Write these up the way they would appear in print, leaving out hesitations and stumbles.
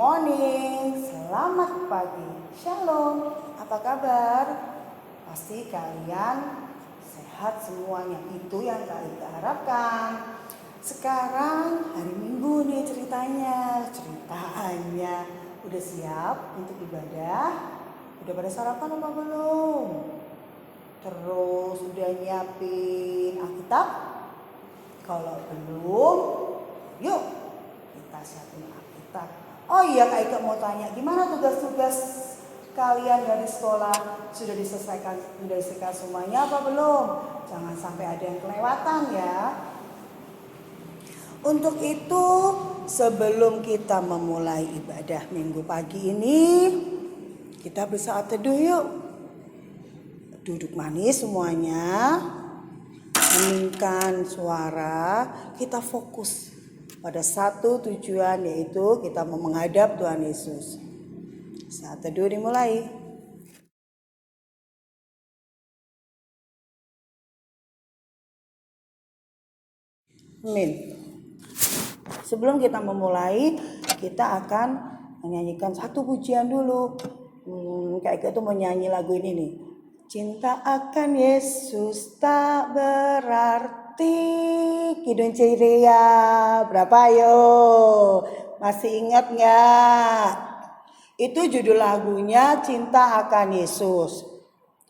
morning, selamat pagi, shalom, apa kabar? Pasti kalian sehat semuanya, itu yang kita harapkan. Sekarang hari Minggu nih ceritanya udah siap untuk ibadah? Udah pada sarapan apa belum? Terus udah nyiapin Alkitab? Kalau belum, yuk kita siapin Alkitab. Oh iya, Kak Ika mau tanya, gimana tugas-tugas kalian dari sekolah? Sudah diselesaikan semuanya apa belum? Jangan sampai ada yang kelewatan ya. Untuk itu, sebelum kita memulai ibadah minggu pagi ini, kita bersaat teduh yuk. Duduk manis semuanya. Heningkan suara, kita fokus pada satu tujuan, yaitu kita mau menghadap Tuhan Yesus. Saat teduh dimulai. Amin. Sebelum kita memulai, kita akan menyanyikan satu pujian dulu. Kayak itu mau nyanyi lagu ini nih. Cinta akan Yesus tak berarti. Kidung Ceria. Berapa yo? Masih ingat nggak? Itu judul lagunya Cinta akan Yesus.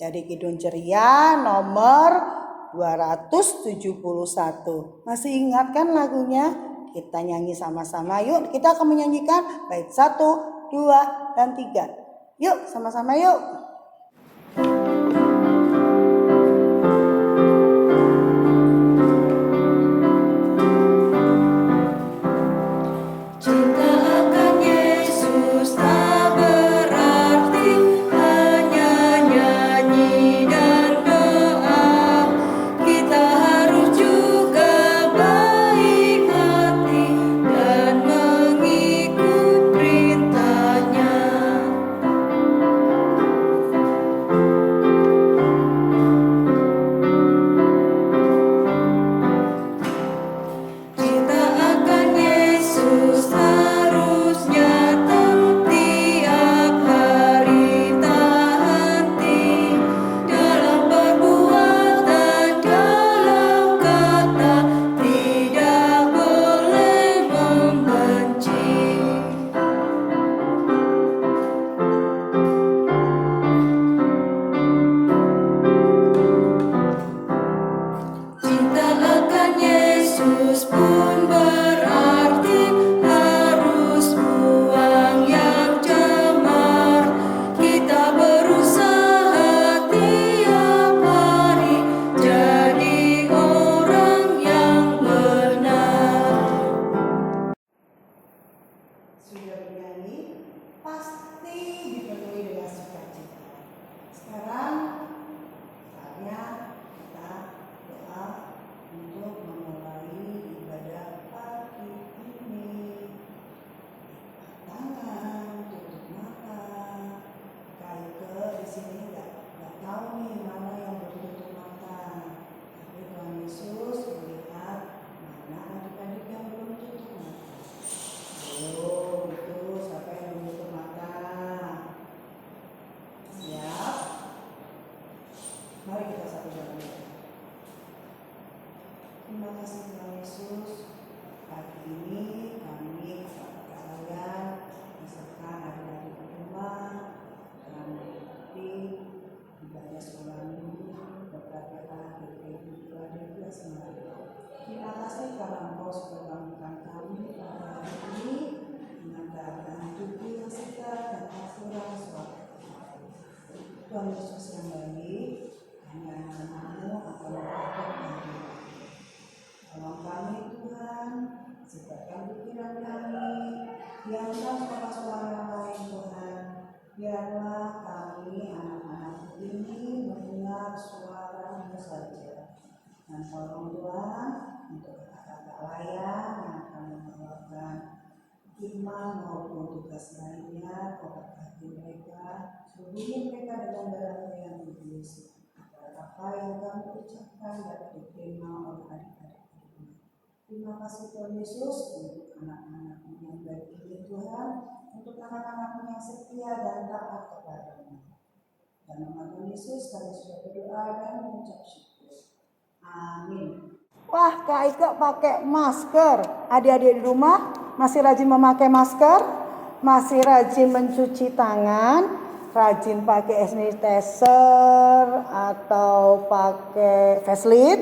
Jadi Kidung Ceria nomor 271. Masih ingat kan lagunya? Kita nyanyi sama-sama. Yuk, kita akan menyanyikan bait 1, 2, dan 3. Yuk, sama-sama yuk. Tuhan Yesus yang baik, hanya nama-Mu akan berkat. Tolong kami Tuhan, ciptakan pikiran kami, biarlah suara-suara lain Tuhan, biarlah kami anak-anak ini mendengar suara-Mu saja. Dan tolong Tuhan untuk kata-kata layak yang akan membawakan iman maupun tugas lainnya, berkati mereka, hubungi mereka dengan darah yang kudus. Apa yang kami ucapkan dapat diterima oleh adik-adik ini. Terima kasih Tuhan Yesus untuk anak-anak yang baik ini Tuhan, untuk anak-anakmu yang setia dan taat kepada-Mu. Dan nama Tuhan Yesus kami sudah berdoa dan mengucap syukur. Amin. Wah, Kak Ika pakai masker. Adik-adik di rumah masih rajin memakai masker, masih rajin mencuci tangan, rajin pakai hand sanitizer atau pakai face shield.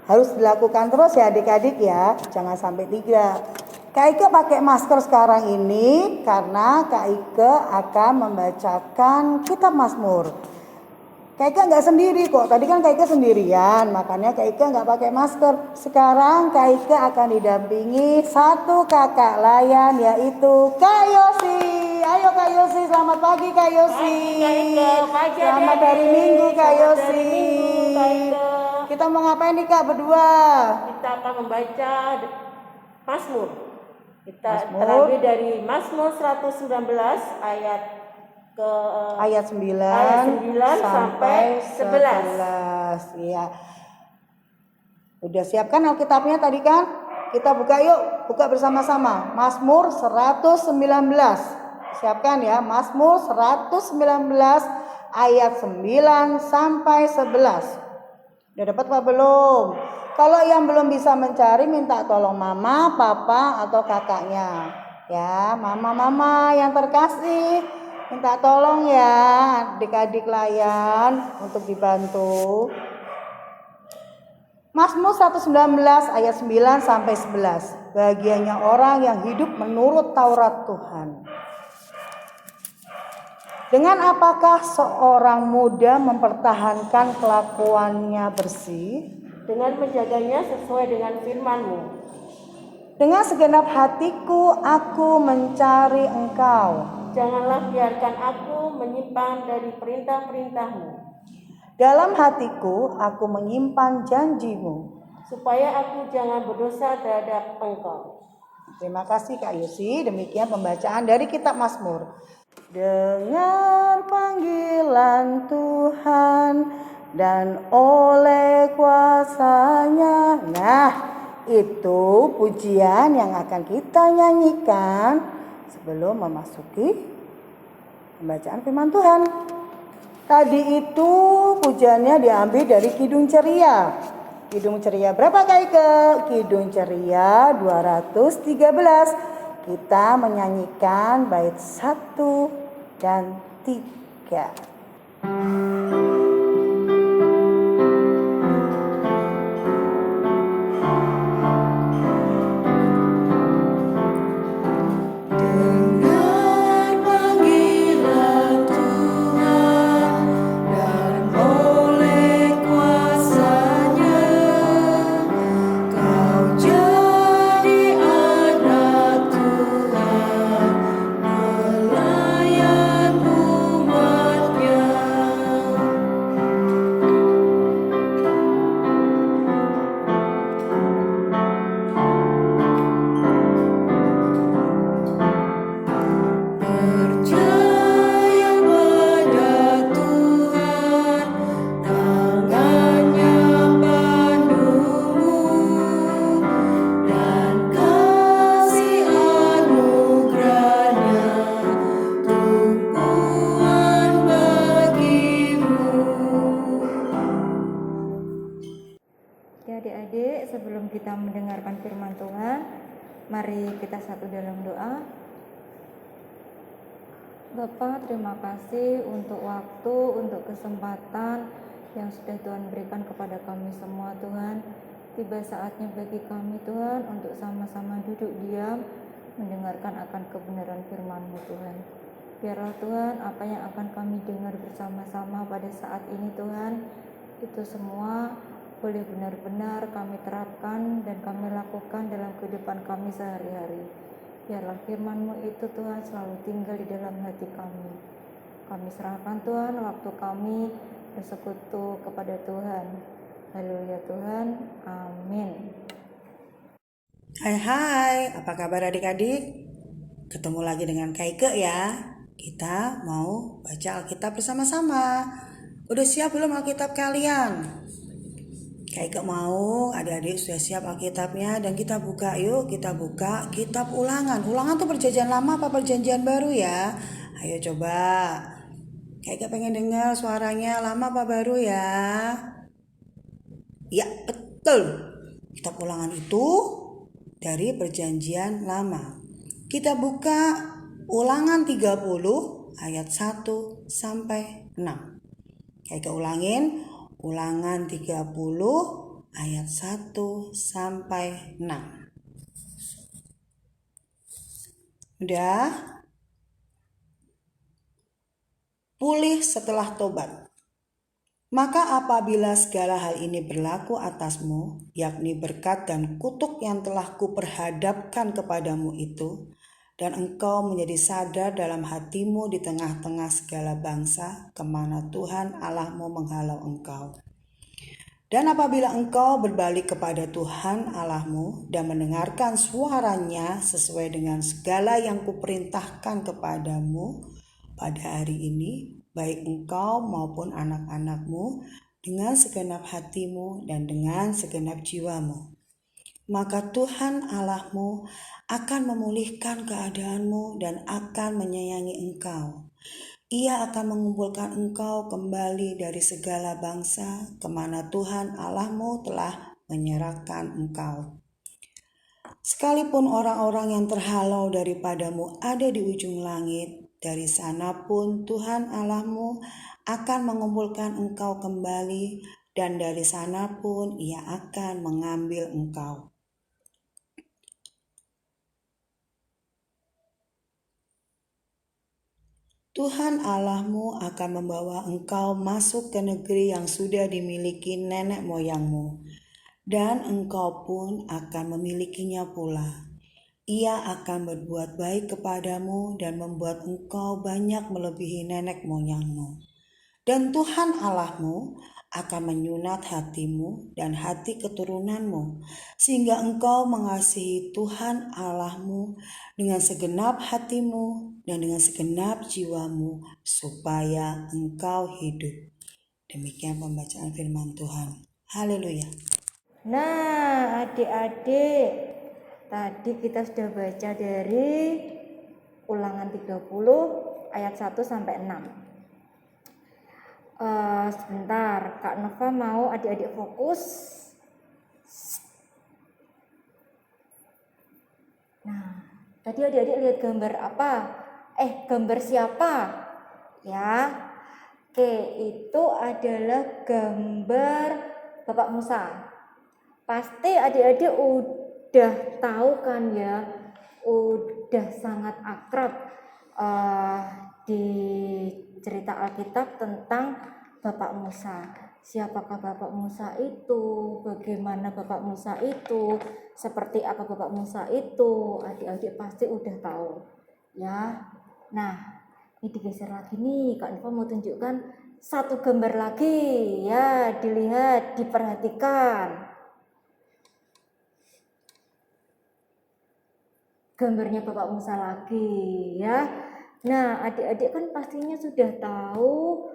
Harus dilakukan terus ya adik-adik ya, jangan sampai 3. Kak Ika pakai masker sekarang ini karena Kak Ika akan membacakan kitab Mazmur. Kak Ika nggak sendiri kok, tadi kan Kak Ika sendirian, makanya Kak Ika nggak pakai masker. Sekarang Kak Ika akan didampingi satu kakak layan yaitu Kak Yosi. Ayo Kak Yosi, selamat pagi Kak Yosi. Pagi, Selamat hari Minggu Kak Yosi. Ika. Kita mau ngapain nih Kak berdua? Kita akan membaca Mazmur. Kita Mazmur. terambil dari Mazmur 119 ayat 9 sampai 11. Iya. Udah siapkan Alkitabnya tadi kan? Kita buka yuk, buka bersama-sama. Mazmur 119. Siapkan ya, Mazmur 119 ayat 9 sampai 11. Udah dapat apa belum? Kalau yang belum bisa mencari, minta tolong mama, papa, atau kakaknya. Ya, mama-mama yang terkasih, minta tolong ya adik-adik layan untuk dibantu. Mazmur 119 ayat 9 sampai 11. Bahagianya orang yang hidup menurut Taurat Tuhan. Dengan apakah seorang muda mempertahankan kelakuannya bersih? Dengan menjaganya sesuai dengan firman-Mu. Dengan segenap hatiku aku mencari Engkau. Janganlah biarkan aku menyimpang dari perintah-perintah-Mu. Dalam hatiku aku menyimpan janji-Mu. Supaya aku jangan berdosa terhadap Engkau. Terima kasih Kak Yusi. Demikian pembacaan dari kitab Mazmur. Dengar panggilan Tuhan dan oleh kuasa-Nya. Nah, itu pujian yang akan kita nyanyikan sebelum memasuki pembacaan firman Tuhan. Tadi itu pujiannya diambil dari Kidung Ceria. Kidung Ceria berapa Kak Ike? Kidung Ceria 213. Kita menyanyikan bait 1 dan 3. Adik-adik, sebelum kita mendengarkan firman Tuhan, mari kita satu dalam doa. Bapa, terima kasih untuk waktu, untuk kesempatan yang sudah Tuhan berikan kepada kami semua Tuhan. Tiba saatnya bagi kami Tuhan untuk sama-sama duduk diam, mendengarkan akan kebenaran firman-Mu Tuhan. Biarlah Tuhan apa yang akan kami dengar bersama-sama pada saat ini Tuhan, itu semua boleh benar-benar kami terapkan dan kami lakukan dalam kehidupan kami sehari-hari. Biarlah firman-Mu itu Tuhan selalu tinggal di dalam hati kami. Kami serahkan Tuhan waktu kami bersekutu kepada Tuhan. Haleluya Tuhan, amin. Hai, apa kabar adik-adik? Ketemu lagi dengan Kaike ya. Kita mau baca Alkitab bersama-sama. Udah siap belum Alkitab kalian? Kayak mau adik-adik sudah siap Alkitabnya dan kita buka yuk, kita buka kitab Ulangan. Ulangan tuh perjanjian lama apa perjanjian baru ya? Ayo coba. Kayak pengen dengar suaranya lama apa baru ya? Ya betul. Kitab Ulangan itu dari perjanjian lama. Kita buka Ulangan 30 ayat 1 sampai 6. Kayak ulangin Ulangan 30 ayat 1 sampai 6. Udah? Pulih setelah tobat. Maka apabila segala hal ini berlaku atasmu, yakni berkat dan kutuk yang telah kuperhadapkan kepadamu itu, dan engkau menjadi sadar dalam hatimu di tengah-tengah segala bangsa, kemana Tuhan Allahmu menghalau engkau. Dan apabila engkau berbalik kepada Tuhan Allahmu dan mendengarkan suaranya sesuai dengan segala yang kuperintahkan kepadamu pada hari ini, baik engkau maupun anak-anakmu, dengan segenap hatimu dan dengan segenap jiwamu, maka Tuhan Allahmu akan memulihkan keadaanmu dan akan menyayangi engkau. Ia akan mengumpulkan engkau kembali dari segala bangsa kemana Tuhan Allahmu telah menyerahkan engkau. Sekalipun orang-orang yang terhalau daripadamu ada di ujung langit, dari sana pun Tuhan Allahmu akan mengumpulkan engkau kembali, dan dari sana pun Ia akan mengambil engkau. Tuhan Allahmu akan membawa engkau masuk ke negeri yang sudah dimiliki nenek moyangmu, dan engkau pun akan memilikinya pula. Ia akan berbuat baik kepadamu dan membuat engkau banyak melebihi nenek moyangmu. Dan Tuhan Allahmu akan menyunat hatimu dan hati keturunanmu, sehingga engkau mengasihi Tuhan Allahmu dengan segenap hatimu dan dengan segenap jiwamu, supaya engkau hidup. Demikian pembacaan firman Tuhan. Haleluya. Nah, adik-adik, tadi kita sudah baca dari Ulangan 30 ayat 1 sampai 6. Sebentar, Kak Nova mau adik-adik fokus. Nah, tadi adik-adik lihat gambar apa? Gambar siapa? Ya, oke, itu adalah gambar Bapak Musa. Pasti adik-adik udah tahu kan ya, udah sangat akrab di cerita Alkitab tentang Bapak Musa. Siapakah Bapak Musa itu? Bagaimana Bapak Musa itu? Seperti apa Bapak Musa itu? Adik-adik pasti udah tahu ya. Nah, ini digeser lagi nih, Kak Nova mau tunjukkan satu gambar lagi ya, dilihat, diperhatikan. Gambarnya Bapak Musa lagi ya. Nah, adik-adik kan pastinya sudah tahu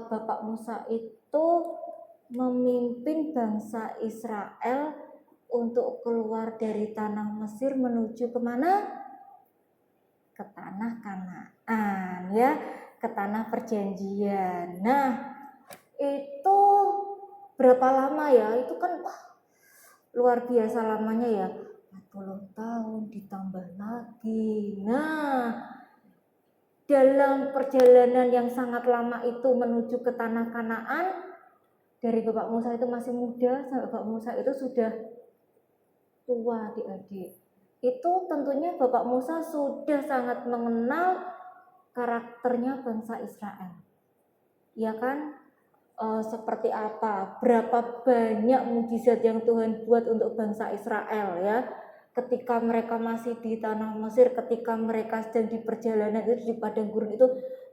Bapak Musa itu memimpin bangsa Israel untuk keluar dari tanah Mesir menuju kemana? Ke tanah Kanaan ya, ke tanah perjanjian. Nah, itu berapa lama ya? Itu kan luar biasa lamanya ya. 40 tahun ditambah lagi. Nah, dalam perjalanan yang sangat lama itu menuju ke tanah Kanaan, dari Bapak Musa itu masih muda sampai Bapak Musa itu sudah tua, adik-adik. Itu tentunya Bapak Musa sudah sangat mengenal karakternya bangsa Israel. Ya kan? Seperti apa? Berapa banyak mukjizat yang Tuhan buat untuk bangsa Israel ya. Ketika mereka masih di tanah Mesir, ketika mereka sedang di perjalanan itu di padang gurun itu,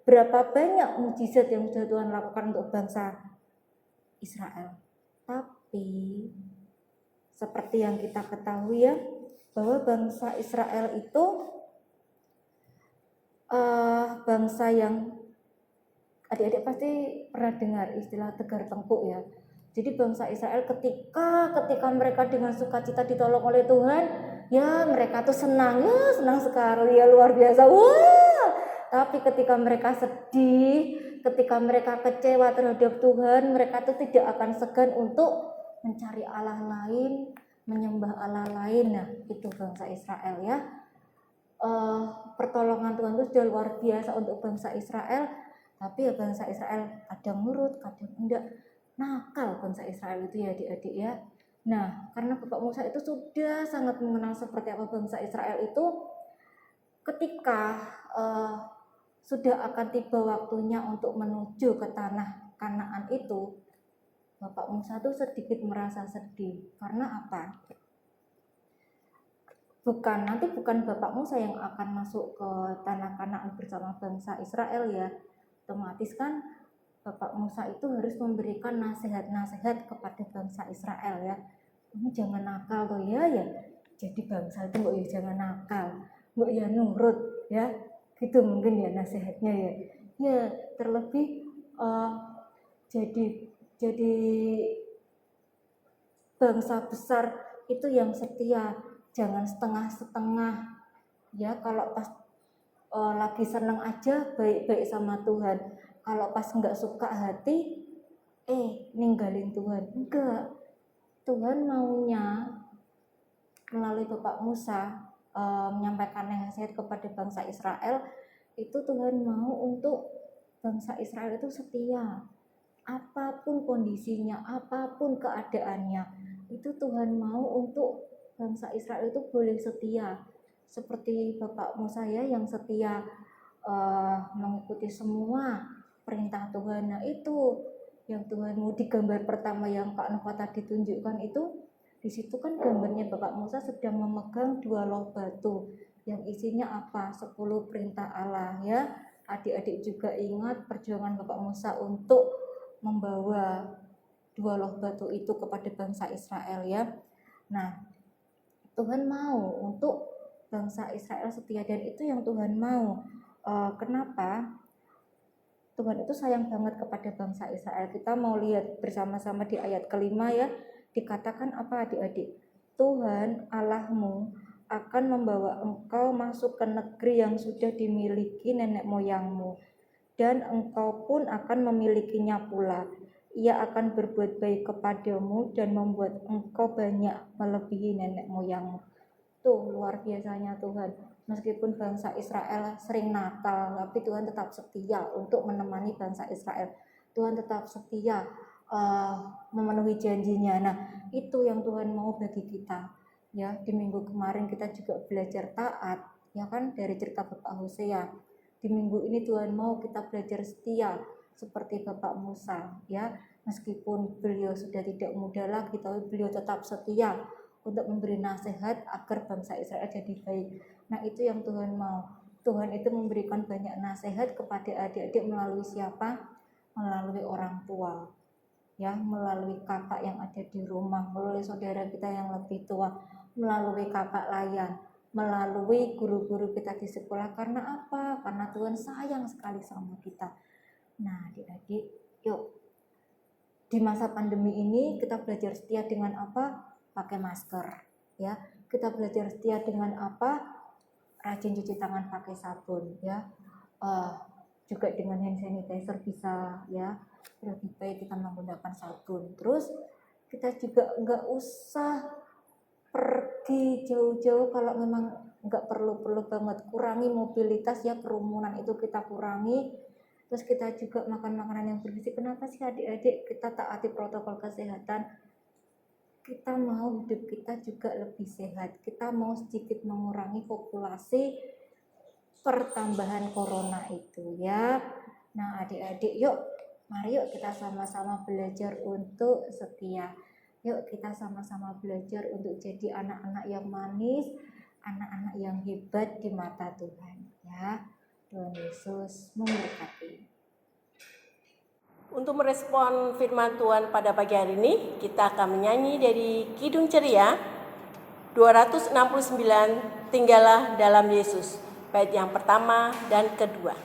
berapa banyak mukjizat yang sudah Tuhan lakukan untuk bangsa Israel. Tapi seperti yang kita ketahui ya, bahwa bangsa Israel itu bangsa yang adik-adik pasti pernah dengar istilah tegar tengkuk ya. Jadi bangsa Israel ketika mereka dengan sukacita ditolong oleh Tuhan, ya mereka tuh senang sekali ya, luar biasa. Wah! Tapi ketika mereka sedih, ketika mereka kecewa terhadap Tuhan, mereka tuh tidak akan segan untuk mencari Allah lain, menyembah Allah lain. Nah, itu bangsa Israel ya. Pertolongan Tuhan itu sudah luar biasa untuk bangsa Israel. Tapi ya bangsa Israel kadang nurut, kadang enggak. Nakal bangsa Israel itu ya adik-adik ya. Nah, karena Bapak Musa itu sudah sangat mengenal seperti apa bangsa Israel itu, ketika sudah akan tiba waktunya untuk menuju ke tanah Kanaan itu, Bapak Musa tuh sedikit merasa sedih. Karena apa? Bukan Bapak Musa yang akan masuk ke tanah Kanaan bersama bangsa Israel ya. Otomatis kan Bapak Musa itu harus memberikan nasihat-nasihat kepada bangsa Israel ya. Kamu jangan nakal tuh ya. Jadi bangsa itu mbok ya jangan nakal, mbok ya nurut ya. Gitu mungkin ya nasihatnya ya. Ya terlebih jadi bangsa besar itu yang setia, jangan setengah-setengah ya. Kalau pas lagi seneng aja baik-baik sama Tuhan, kalau pas nggak suka hati ninggalin Tuhan. Enggak, Tuhan maunya melalui Bapak Musa menyampaikan nasihat kepada bangsa Israel itu. Tuhan mau untuk bangsa Israel itu setia, apapun kondisinya, apapun keadaannya, itu Tuhan mau untuk bangsa Israel itu boleh setia seperti Bapak Musa ya, yang setia mengikuti semua perintah Tuhan. Nah itu yang Tuhan mau. Di gambar pertama yang Kak Nova tadi tunjukkan itu, di situ kan gambarnya Bapak Musa sedang memegang 2 loh batu yang isinya apa? 10 perintah Allah ya. Adik-adik juga ingat perjuangan Bapak Musa untuk membawa 2 loh batu itu kepada bangsa Israel ya. Nah, Tuhan mau untuk bangsa Israel setia, dan itu yang Tuhan mau. Kenapa? Tuhan itu sayang banget kepada bangsa Israel. Kita mau lihat bersama-sama di ayat kelima ya. Dikatakan apa adik-adik? Tuhan Allahmu akan membawa engkau masuk ke negeri yang sudah dimiliki nenek moyangmu, dan engkau pun akan memilikinya pula. Ia akan berbuat baik kepadamu dan membuat engkau banyak melebihi nenek moyangmu. Tuh luar biasanya Tuhan. Meskipun bangsa Israel sering nakal, tapi Tuhan tetap setia untuk menemani bangsa Israel. Tuhan tetap setia memenuhi janjinya. Nah itu yang Tuhan mau bagi kita ya. Di minggu kemarin kita juga belajar taat ya kan, dari cerita Bapak Hosea. Di minggu ini Tuhan mau kita belajar setia seperti Bapak Musa ya. Meskipun beliau sudah tidak muda lagi, tapi beliau tetap setia untuk memberi nasihat agar bangsa Israel jadi baik. Nah itu yang Tuhan mau. Tuhan itu memberikan banyak nasihat kepada adik-adik melalui siapa? Melalui orang tua ya, melalui kakak yang ada di rumah, melalui saudara kita yang lebih tua, melalui kakak layan, melalui guru-guru kita di sekolah. Karena apa? Karena Tuhan sayang sekali sama kita. Nah adik-adik, yuk di masa pandemi ini kita belajar setia dengan apa? Pakai masker ya. Kita belajar setia dengan apa? Rajin cuci tangan pakai sabun ya. Juga dengan hand sanitizer bisa ya. Lebih baik kita menggunakan sabun. Terus kita juga nggak usah pergi jauh-jauh kalau memang nggak perlu banget. Kurangi mobilitas ya, kerumunan itu kita kurangi. Terus kita juga makan makanan yang bergizi. Kenapa sih adik-adik kita taati protokol kesehatan? Kita mau hidup kita juga lebih sehat. Kita mau sedikit mengurangi populasi pertambahan corona itu ya. Nah adik-adik yuk, mari yuk kita sama-sama belajar untuk setia. Yuk kita sama-sama belajar untuk jadi anak-anak yang manis, anak-anak yang hebat di mata Tuhan ya. Tuhan Yesus memberkati. Untuk merespon firman Tuhan pada pagi hari ini, kita akan menyanyi dari Kidung Ceria 269, Tinggallah dalam Yesus, bait yang pertama dan kedua.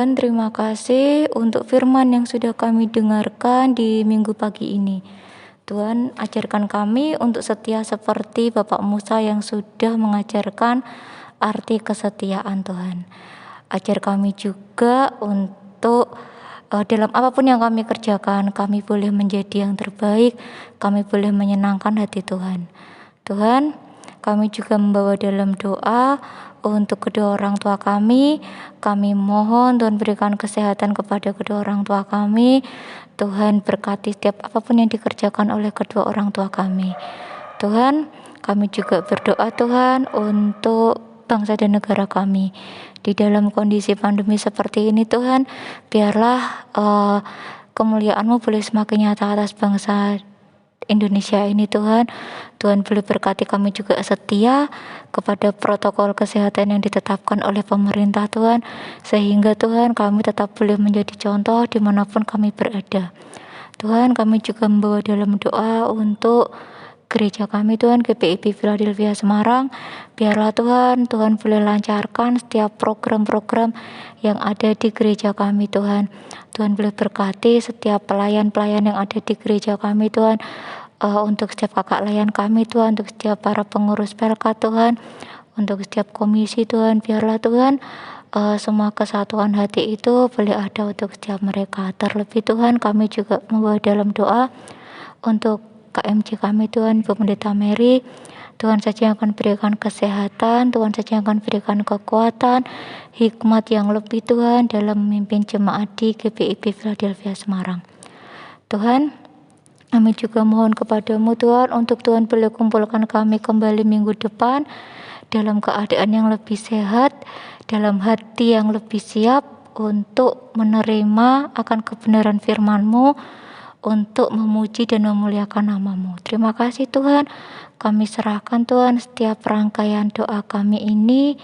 Tuhan, terima kasih untuk firman yang sudah kami dengarkan di minggu pagi ini. Tuhan, ajarkan kami untuk setia seperti Bapak Musa yang sudah mengajarkan arti kesetiaan Tuhan. Ajar kami juga untuk dalam apapun yang kami kerjakan, kami boleh menjadi yang terbaik, kami boleh menyenangkan hati Tuhan. Tuhan, kami juga membawa dalam doa untuk kedua orang tua kami. Kami mohon Tuhan berikan kesehatan kepada kedua orang tua kami. Tuhan berkati setiap apapun yang dikerjakan oleh kedua orang tua kami. Tuhan, kami juga berdoa Tuhan untuk bangsa dan negara kami. Di dalam kondisi pandemi seperti ini Tuhan, biarlah kemuliaan-Mu boleh semakin nyata atas bangsa Indonesia ini Tuhan. Tuhan boleh berkati kami juga setia kepada protokol kesehatan yang ditetapkan oleh pemerintah Tuhan, sehingga Tuhan kami tetap boleh menjadi contoh dimanapun kami berada. Tuhan, kami juga membawa dalam doa untuk gereja kami Tuhan, GPIB Philadelphia Semarang. Biarlah Tuhan boleh lancarkan setiap program-program yang ada di gereja kami Tuhan. Tuhan boleh berkati setiap pelayan-pelayan yang ada di gereja kami Tuhan, untuk setiap kakak layan kami Tuhan, untuk setiap para pengurus PLK Tuhan, untuk setiap komisi Tuhan. Biarlah Tuhan semua kesatuan hati itu boleh ada untuk setiap mereka. Terlebih Tuhan, kami juga membawa dalam doa untuk KMJ kami Tuhan, Ibu Pendeta Mary. Tuhan saja yang akan berikan kesehatan, Tuhan saja yang akan berikan kekuatan, hikmat yang lebih Tuhan dalam memimpin jemaat di GPIB Philadelphia Semarang. Tuhan, kami juga mohon kepadamu Tuhan untuk Tuhan boleh kumpulkan kami kembali minggu depan dalam keadaan yang lebih sehat, dalam hati yang lebih siap untuk menerima akan kebenaran firman-Mu, untuk memuji dan memuliakan nama-Mu. Terima kasih Tuhan, kami serahkan Tuhan setiap rangkaian doa kami ini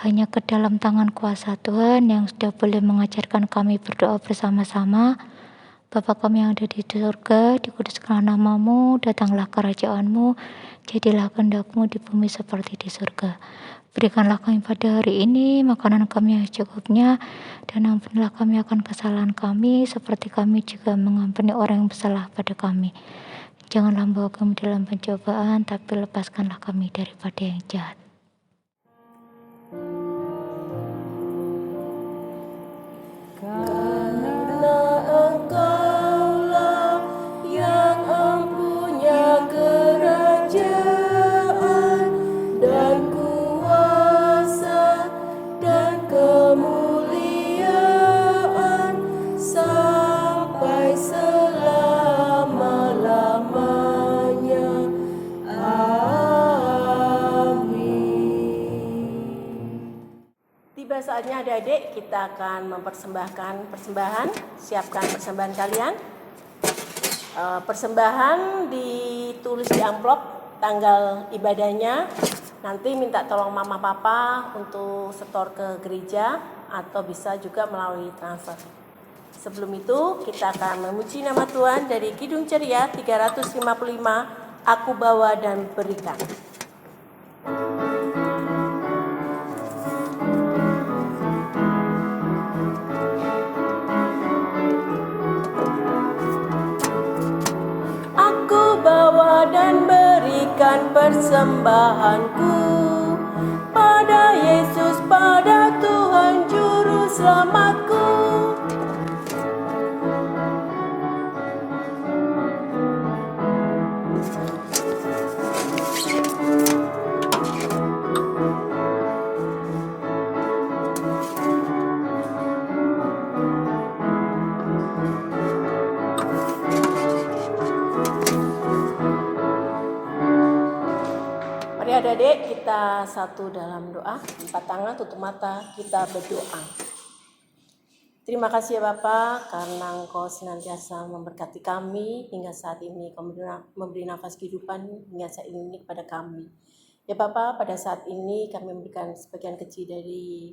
hanya ke dalam tangan kuasa Tuhan yang sudah boleh mengajarkan kami berdoa bersama-sama. Bapa kami yang ada di surga, dikuduskanlah nama-Mu, datanglah kerajaan-Mu, jadilah kehendak-Mu di bumi seperti di surga. Berikanlah kami pada hari ini makanan kami yang secukupnya, dan ampunilah kami akan kesalahan kami, seperti kami juga mengampuni orang yang bersalah pada kami. Janganlah membawa kami dalam pencobaan, tapi lepaskanlah kami daripada yang jahat. Karena Engkaulah yang empunya kerajaan dan kuasa dan kemuliaan sampai selama-lamanya. Tiba saatnya adik-adik, kita akan mempersembahkan persembahan. Siapkan persembahan kalian. Persembahan ditulis di amplop tanggal ibadahnya. Nanti minta tolong mama papa untuk setor ke gereja atau bisa juga melalui transfer. Sebelum itu kita akan memuji nama Tuhan dari Kidung Ceria 355, Aku Bawa dan Berikan. Bawa dan berikan persembahanku pada Yesus, pada Tuhan Juru Selamatku. Adik-adik, kita satu dalam doa, angkat tangan, tutup mata, kita berdoa. Terima kasih ya Bapa, karena Engkau senantiasa memberkati kami hingga saat ini, Kau memberi nafas kehidupan hingga saat ini kepada kami. Ya Bapa, pada saat ini kami memberikan sebagian kecil dari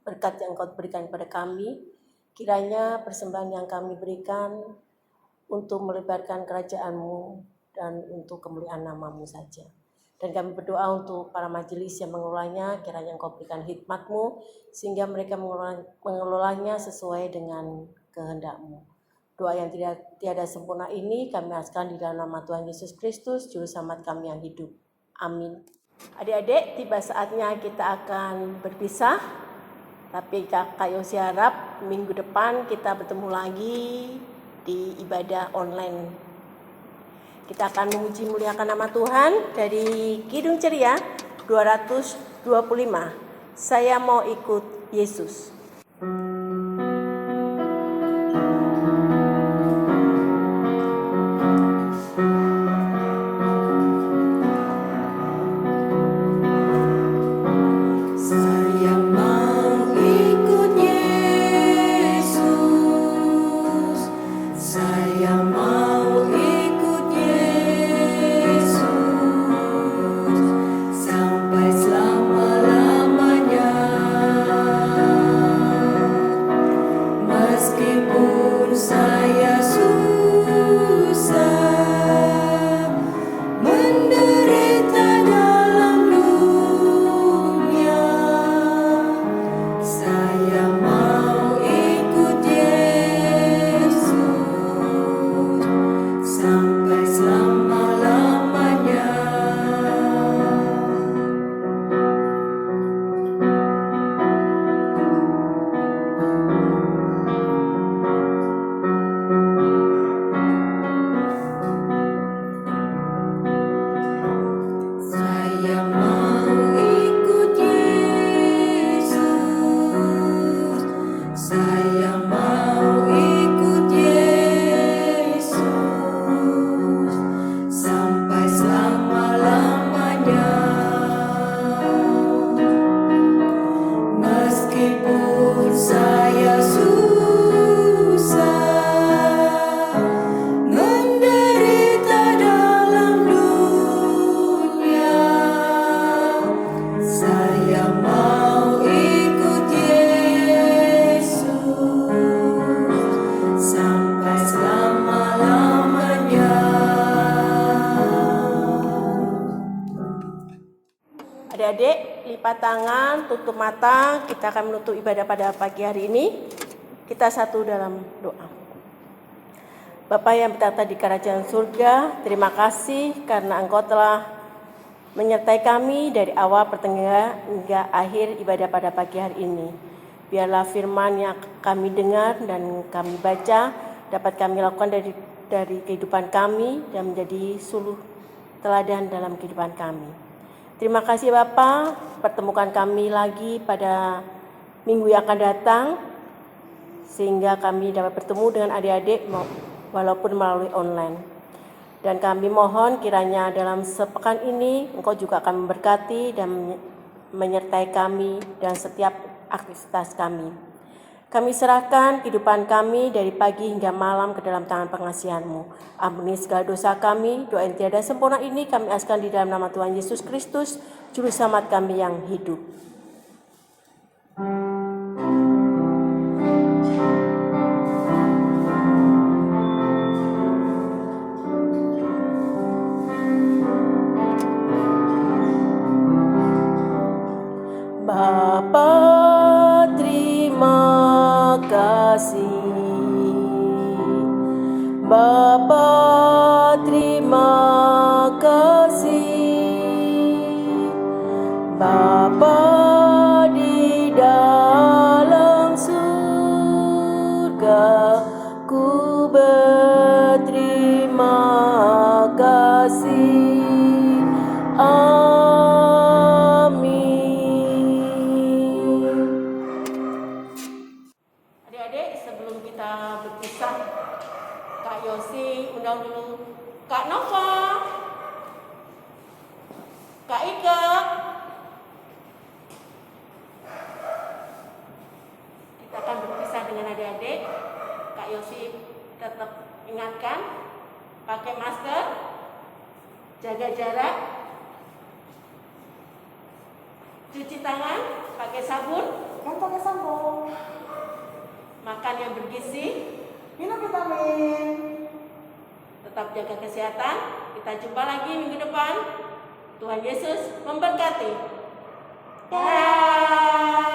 berkat yang Engkau berikan kepada kami. Kiranya persembahan yang kami berikan untuk melebarkan kerajaan-Mu dan untuk kemuliaan nama-Mu saja. Dan kami berdoa untuk para majelis yang mengelolanya, kiranya Engkau berikan hikmat-Mu sehingga mereka mengelolanya sesuai dengan kehendak-Mu. Doa yang tiada sempurna ini kami askkan di dalam nama Tuhan Yesus Kristus, Juru Selamat kami yang hidup. Amin. Adik-adik, tiba saatnya kita akan berpisah. Tapi Kak Yosi harap minggu depan kita bertemu lagi di ibadah online. Kita akan memuji muliakan nama Tuhan dari Kidung Ceria 225. Saya mau ikut Yesus. Adik-adik, lipat tangan, tutup mata, kita akan menutup ibadah pada pagi hari ini. Kita satu dalam doa. Bapa yang bertata di kerajaan surga, terima kasih karena Engkau telah menyertai kami dari awal pertengahan hingga akhir ibadah pada pagi hari ini. Biarlah firman yang kami dengar dan kami baca dapat kami lakukan dari kehidupan kami dan menjadi suluh teladan dalam kehidupan kami. Terima kasih Bapa, pertemukan kami lagi pada minggu yang akan datang sehingga kami dapat bertemu dengan adik-adik walaupun melalui online. Dan kami mohon kiranya dalam sepekan ini Engkau juga akan memberkati dan menyertai kami dan setiap aktivitas kami. Kami serahkan kehidupan kami dari pagi hingga malam ke dalam tangan pengasihan-Mu. Ampuni segala dosa kami, doa yang tiada sempurna ini kami askkan di dalam nama Tuhan Yesus Kristus, Juru Selamat kami yang hidup. Bapa, terima kasih. Bapa, terima kasih. Bapa di dalam surga, ku berterima kasih. Sebelum kita berpisah, Kak Yosi undang dulu Kak Nova, Kak Ika. Kita akan berpisah dengan adik-adik. Kak Yosi tetap ingatkan, pakai masker, jaga jarak, cuci tangan, pakai sabun. Kan pakai sabun. Makan yang bergizi, Minum vitamin. tetap jaga kesehatan. Kita jumpa lagi minggu depan. Tuhan Yesus memberkati. Dadah.